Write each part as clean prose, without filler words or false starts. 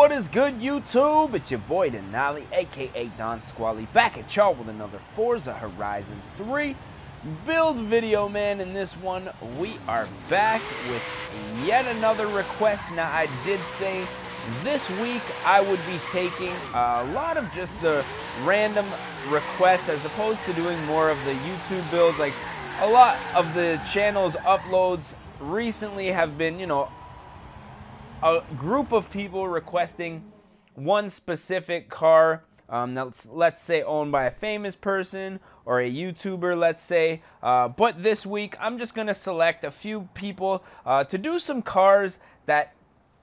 What is good, YouTube? It's your boy Denali, aka Don Squally, back at y'all with another Forza Horizon 3 build video, man. In this one, we are back with yet another request. Now, I did say this week I would be taking a lot of just the random requests as opposed to doing more of the YouTube builds. Like, a lot of the channel's uploads recently have been, you know, a group of people requesting one specific car, let's say owned by a famous person or a YouTuber, let's say. But this week, I'm just going to select a few people to do some cars that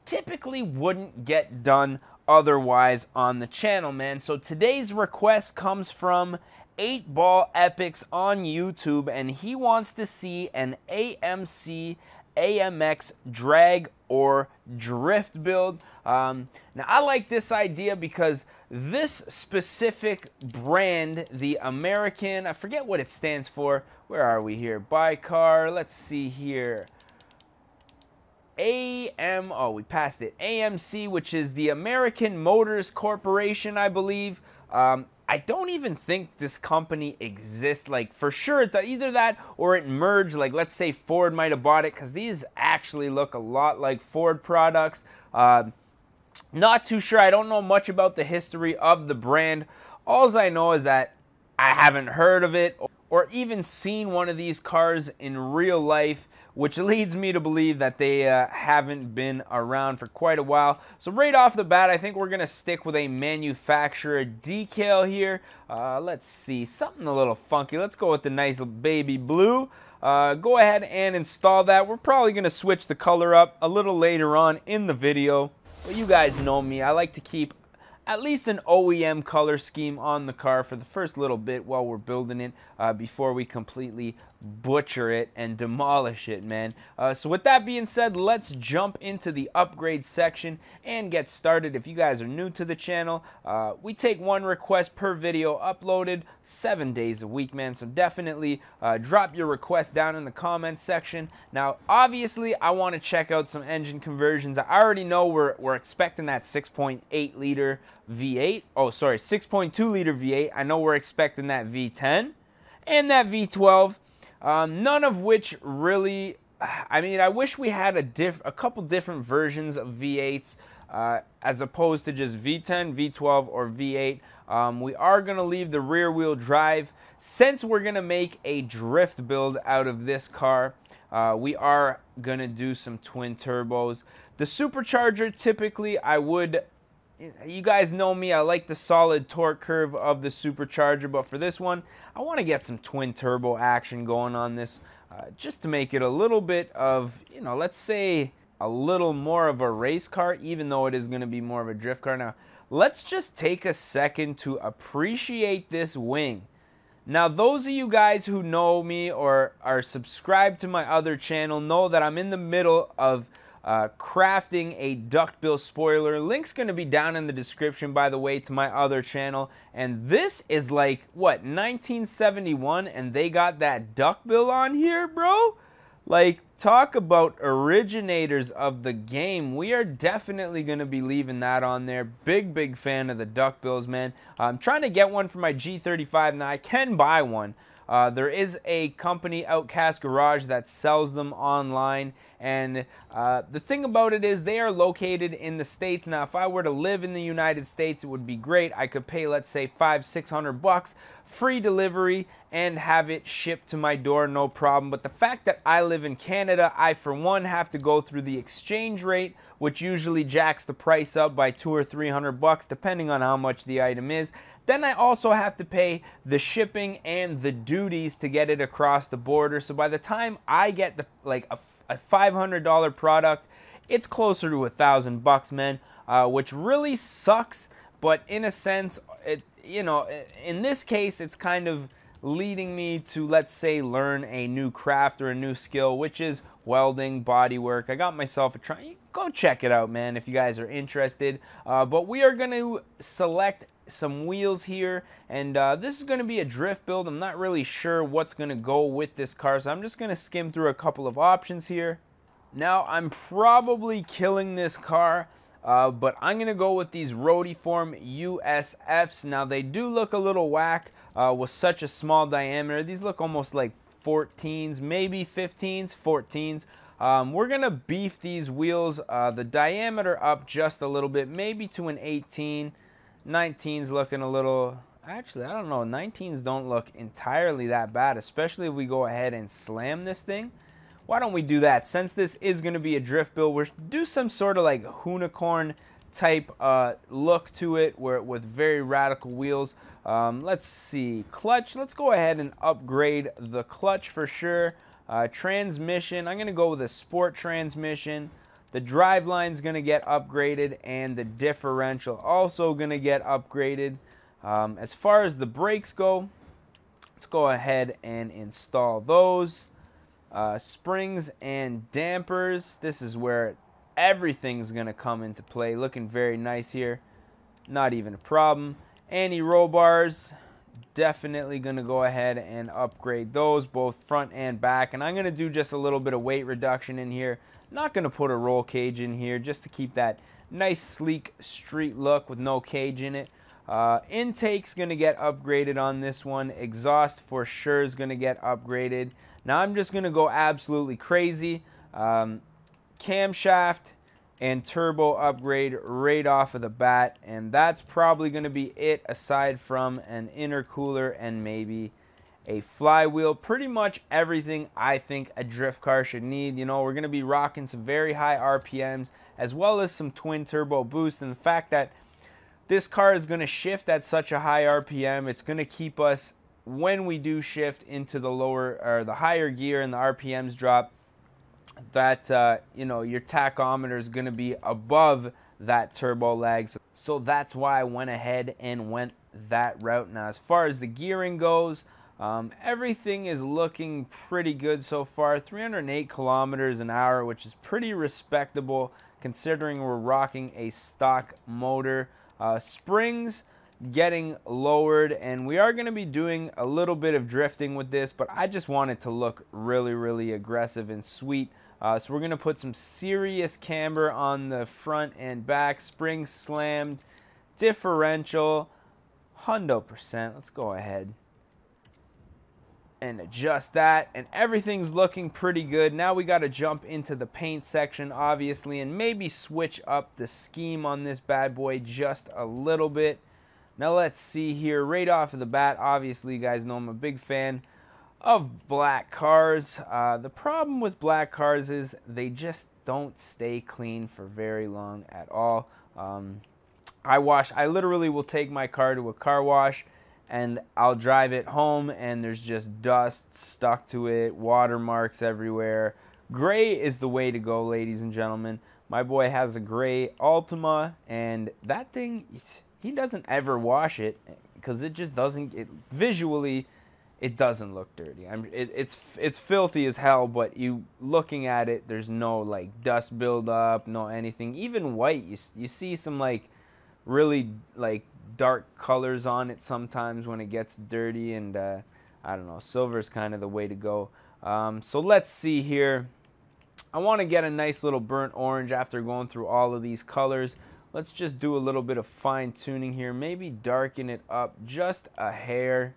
typically wouldn't get done otherwise on the channel, man. So today's request comes from 8Ball Epics on YouTube, and he wants to see an AMC AMX drag or drift build. Now, I like this idea because this specific brand, the American, I forget what it stands for. Where are we here? Buy car. Let's see here. Oh, we passed it. AMC, which is the American Motors Corporation, I believe. I don't even think this company exists. Like, for sure, it's either that or it merged. Like, let's say Ford might have bought it, because these actually look a lot like Ford products. Not too sure. I don't know much about the history of the brand. All I know is that I haven't heard of it or even seen one of these cars in real life, which leads me to believe that they haven't been around for quite a while. So right off the bat, I think we're going to stick with a manufacturer decal here. Let's see, something a little funky. Let's go with the nice baby blue. Go ahead and install that. We're probably going to switch the color up a little later on in the video. But you guys know me. I like to keep at least an OEM color scheme on the car for the first little bit while we're building it before we completely butcher it and demolish it, man. So with that being said, let's jump into the upgrade section and get started. If you guys are new to the channel, we take one request per video uploaded 7 days a week, man. So definitely drop your request down in the comments section. Now, obviously, I want to check out some engine conversions. I already know we're expecting that 6.8 liter V8. Oh, sorry, 6.2 liter V8. I know we're expecting that V10 and that V12. None of which really, I mean, I wish we had a couple different versions of V8s as opposed to just V10, V12, or V8. We are going to leave the rear wheel drive since we're going to make a drift build out of this car. We are going to do some twin turbos. The supercharger, typically, you guys know me, I like the solid torque curve of the supercharger, but for this one, I want to get some twin turbo action going on this, just to make it a little bit of, you know, let's say a little more of a race car, even though it is going to be more of a drift car. Now, let's just take a second to appreciate this wing. Now, those of you guys who know me or are subscribed to my other channel know that I'm in the middle of crafting a duckbill spoiler. Link's going to be down in the description, by the way, to my other channel. And this is like, what, 1971, and they got that duckbill on here, bro? Like, talk about originators of the game. We are definitely going to be leaving that on there. Big fan of the duckbills, man. I'm trying to get one for my G35. Now, I can buy one. There is a company, Outcast Garage, that sells them online, and the thing about it is they are located in the States. Now, if I were to live in the United States, it would be great. I could pay, let's say, $500-600 bucks, free delivery, and have it shipped to my door, no problem. But the fact that I live in Canada, I, for one, have to go through the exchange rate, which usually jacks the price up by $200 or $300 bucks, depending on how much the item is. Then I also have to pay the shipping and the duties to get it across the border. So by the time I get a $500 product, it's closer to $1,000 bucks, man, which really sucks. But in a sense, you know, in this case, it's kind of leading me to, let's say, learn a new craft or a new skill, which is welding, bodywork. I got myself a try. Go check it out, man, if you guys are interested. But we are going to select some wheels here, and this is going to be a drift build. I'm not really sure what's going to go with this car, so I'm just going to skim through a couple of options here. Now, I'm probably killing this car but I'm going to go with these Rotiform USFs. Now, they do look a little whack with such a small diameter. These look almost like 14s, maybe 15s, 14s. We're going to beef these wheels, the diameter up just a little bit, maybe to an 18. 19's looking a little, actually, I don't know, 19s don't look entirely that bad, especially if we go ahead and slam this thing. Why don't we do that? Since this is going to be a drift build, we'll do some sort of like unicorn type look to it, where with very radical wheels. Let's see, clutch, let's go ahead and upgrade the clutch for sure. Transmission, I'm going to go with a sport transmission. The driveline's going to get upgraded, and the differential also going to get upgraded. As far as the brakes go, let's go ahead and install those. Springs and dampers, this is where everything's going to come into play. Looking very nice here. Not even a problem. Anti-roll bars, definitely going to go ahead and upgrade those, both front and back. And I'm going to do just a little bit of weight reduction in here. Not going to put a roll cage in here just to keep that nice, sleek street look with no cage in it. Intake's going to get upgraded on this one. Exhaust for sure is going to get upgraded. Now I'm just going to go absolutely crazy. Camshaft and turbo upgrade right off of the bat, and that's probably going to be it, aside from an intercooler and maybe a flywheel. Pretty much everything I think a drift car should need. You know, we're going to be rocking some very high RPMs as well as some twin turbo boost, and the fact that this car is going to shift at such a high RPM, it's going to keep us, when we do shift into the lower or the higher gear and the RPMs drop, that you know, your tachometer is going to be above that turbo lag. So that's why I went ahead and went that route. Now, as far as the gearing goes, everything is looking pretty good so far. 308 kilometers an hour, which is pretty respectable considering we're rocking a stock motor. Springs getting lowered, and we are going to be doing a little bit of drifting with this, but I just want it to look really, really aggressive and sweet. So we're going to put some serious camber on the front and back. Springs slammed, differential 100%. Let's go ahead and adjust that, and everything's looking pretty good. Now we got to jump into the paint section, obviously, and maybe switch up the scheme on this bad boy just a little bit. Now let's see here, right off of the bat, obviously you guys know I'm a big fan of black cars. The problem with black cars is they just don't stay clean for very long at all. I literally will take my car to a car wash and I'll drive it home and there's just dust stuck to it, watermarks everywhere. Gray is the way to go, ladies and gentlemen. My boy has a gray Altima, and that thing, he doesn't ever wash it because it just doesn't, visually, it doesn't look dirty. It's filthy as hell, but you looking at it, there's no like dust buildup, no anything. Even white, you see some like really like dark colors on it sometimes when it gets dirty, and I don't know, silver is kind of the way to go. So let's see here. I want to get a nice little burnt orange after going through all of these colors. Let's just do a little bit of fine tuning here, maybe darken it up just a hair.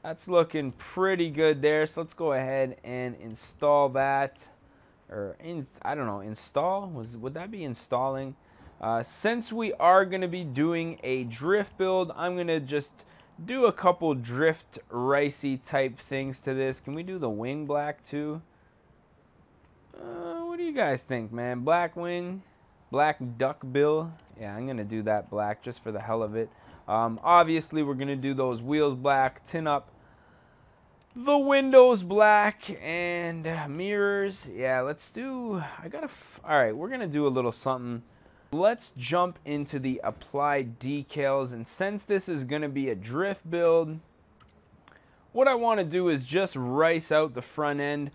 That's looking pretty good there. So let's go ahead and install that, or I don't know, install, would that be installing? Since we are going to be doing a drift build, I'm going to just do a couple drift ricey type things to this. Can we do the wing black too? What do you guys think, man? Black wing, black duck bill. Yeah, I'm going to do that black just for the hell of it. Obviously, we're going to do those wheels black, tin up the windows black, and mirrors. Yeah, let's do, all right, we're going to do a little something. Let's jump into the applied decals, and since this is going to be a drift build, what I want to do is just rice out the front end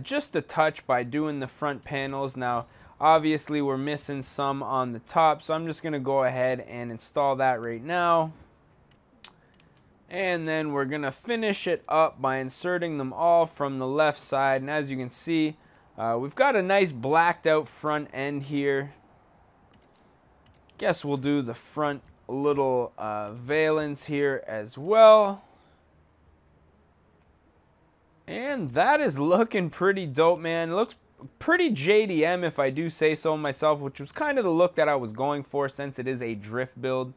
just a touch by doing the front panels. Now, obviously, we're missing some on the top, so I'm just going to go ahead and install that right now. And then we're going to finish it up by inserting them all from the left side. And as you can see, We've got a nice blacked out front end here. Guess we'll do the front little valence here as well. And that is looking pretty dope, man. It looks pretty JDM if I do say so myself, which was kind of the look that I was going for since it is a drift build.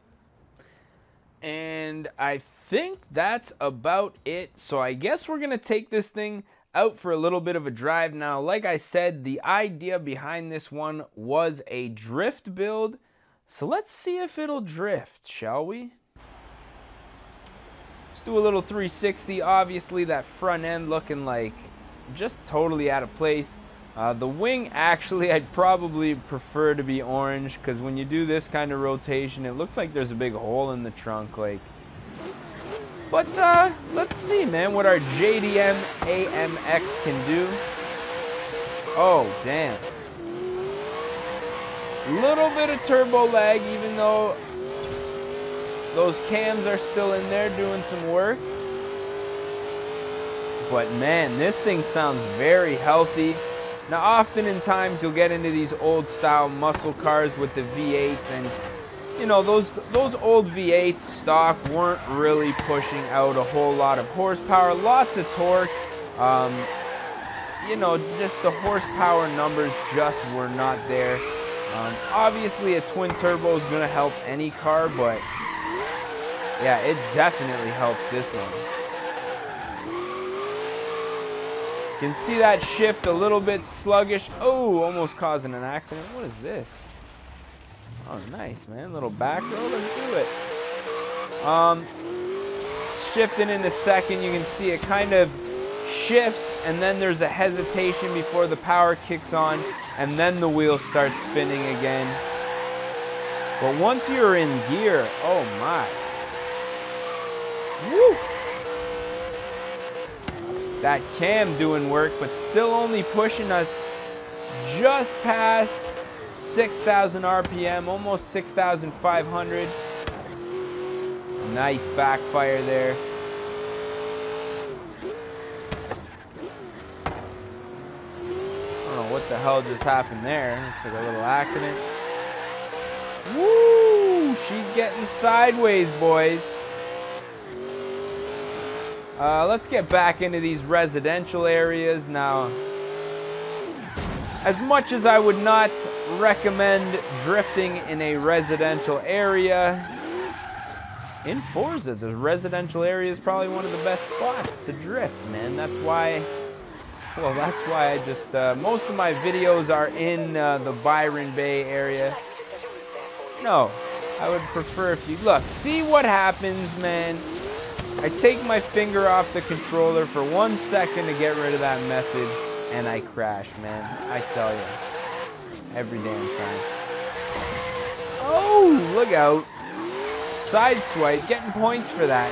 And I think that's about it. So I guess we're going to take this thing out for a little bit of a drive. Now, like I said, the idea behind this one was a drift build. So let's see if it'll drift, shall we? Let's do a little 360. Obviously, that front end looking like just totally out of place. The wing, actually, I'd probably prefer to be orange, because when you do this kind of rotation, it looks like there's a big hole in the trunk. But let's see, man, what our JDM AMX can do. Oh, damn. Little bit of turbo lag, even though those cams are still in there doing some work. But man, this thing sounds very healthy. Now, often in times you'll get into these old style muscle cars with the V8s, and you know, those old V8s stock weren't really pushing out a whole lot of horsepower, lots of torque. You know, just the horsepower numbers just were not there. Obviously a twin turbo is going to help any car, but yeah, it definitely helps this one. You can see that shift a little bit sluggish. Oh, almost causing an accident. What is this? Oh, nice, man. Little back row. Let's do it. Shifting in a second, you can see it kind of shifts, and then there's a hesitation before the power kicks on, and then the wheels start spinning again. But once you're in gear, oh my. Woo! That cam doing work, but still only pushing us just past 6,000 RPM, almost 6,500. Nice backfire there. I don't know what the hell just happened there. Looks like a little accident. Woo! She's getting sideways, boys. Let's get back into these residential areas now. As much as I would not recommend drifting in a residential area, in Forza, the residential area is probably one of the best spots to drift, man. That's why, well, that's why I just, most of my videos are in the Byron Bay area. No, I would prefer if you, look, see what happens, man. I take my finger off the controller for 1 second to get rid of that message, and I crash, man. I tell you, every damn time. Oh, look out. Side swipe, getting points for that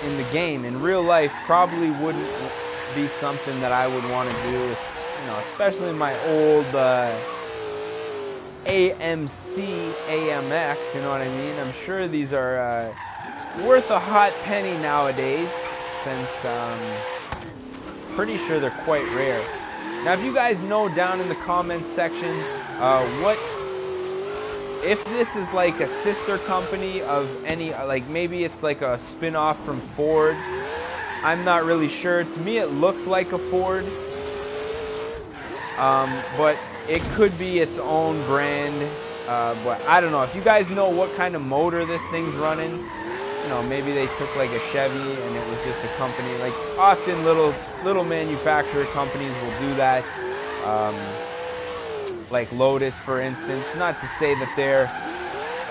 in the game. In real life, probably wouldn't be something that I would want to do, you know, especially my old AMC, AMX, you know what I mean? I'm sure these are worth a hot penny nowadays, since pretty sure they're quite rare. Now, if you guys know down in the comments section what if this is like a sister company of any, like maybe it's like a spin-off from Ford. I'm not really sure. To me, it looks like a Ford, but it could be its own brand. But I don't know. If you guys know what kind of motor this thing's running, you know, maybe they took like a Chevy and it was just a company. Like often little manufacturer companies will do that. Like Lotus, for instance. Not to say that they're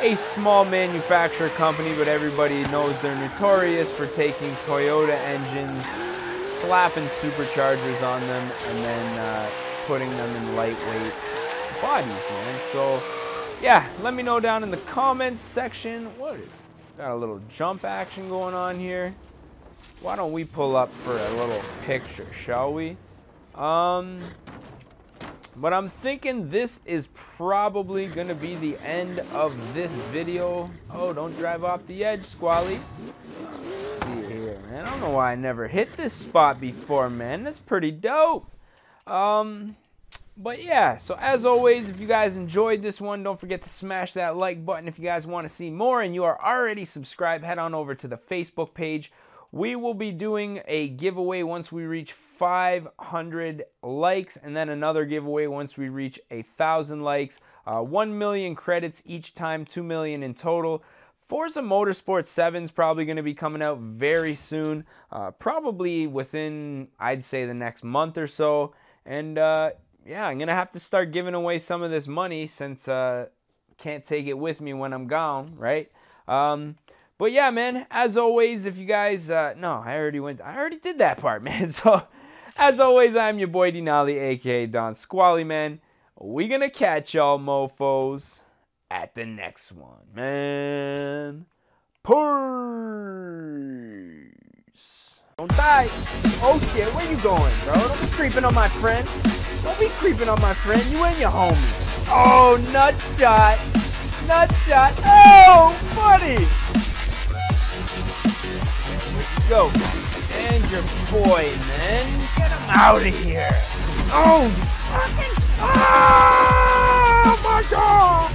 a small manufacturer company, but everybody knows they're notorious for taking Toyota engines, slapping superchargers on them, and then putting them in lightweight bodies, man. So, yeah, let me know down in the comments section. What is, got a little jump action going on here. Why don't we pull up for a little picture, shall we? But I'm thinking this is probably going to be the end of this video. Oh, don't drive off the edge, Squally. Let's see here, man. I don't know why I never hit this spot before, man. That's pretty dope. But yeah, so as always, if you guys enjoyed this one, don't forget to smash that like button. If you guys want to see more and you are already subscribed, head on over to the Facebook page. We will be doing a giveaway once we reach 500 likes, and then another giveaway once we reach 1,000 likes. 1 million credits each time, 2 million in total. Forza Motorsport 7 is probably going to be coming out very soon, probably within, I'd say, the next month or so. And yeah, I'm going to have to start giving away some of this money since can't take it with me when I'm gone, right? But yeah, man, as always, if you guys, no, I already did that part, man. So, as always, I'm your boy Denali, aka Don Squally, man. We gonna catch y'all mofos at the next one, man. Peace. Don't die. Oh shit, where you going, bro? Don't be creeping on my friend. Don't be creeping on my friend. You and your homie. Oh, nut shot. Nut shot. Oh, buddy. Go. And your boy, man. Get him out of here. Oh, fucking. Oh, my God.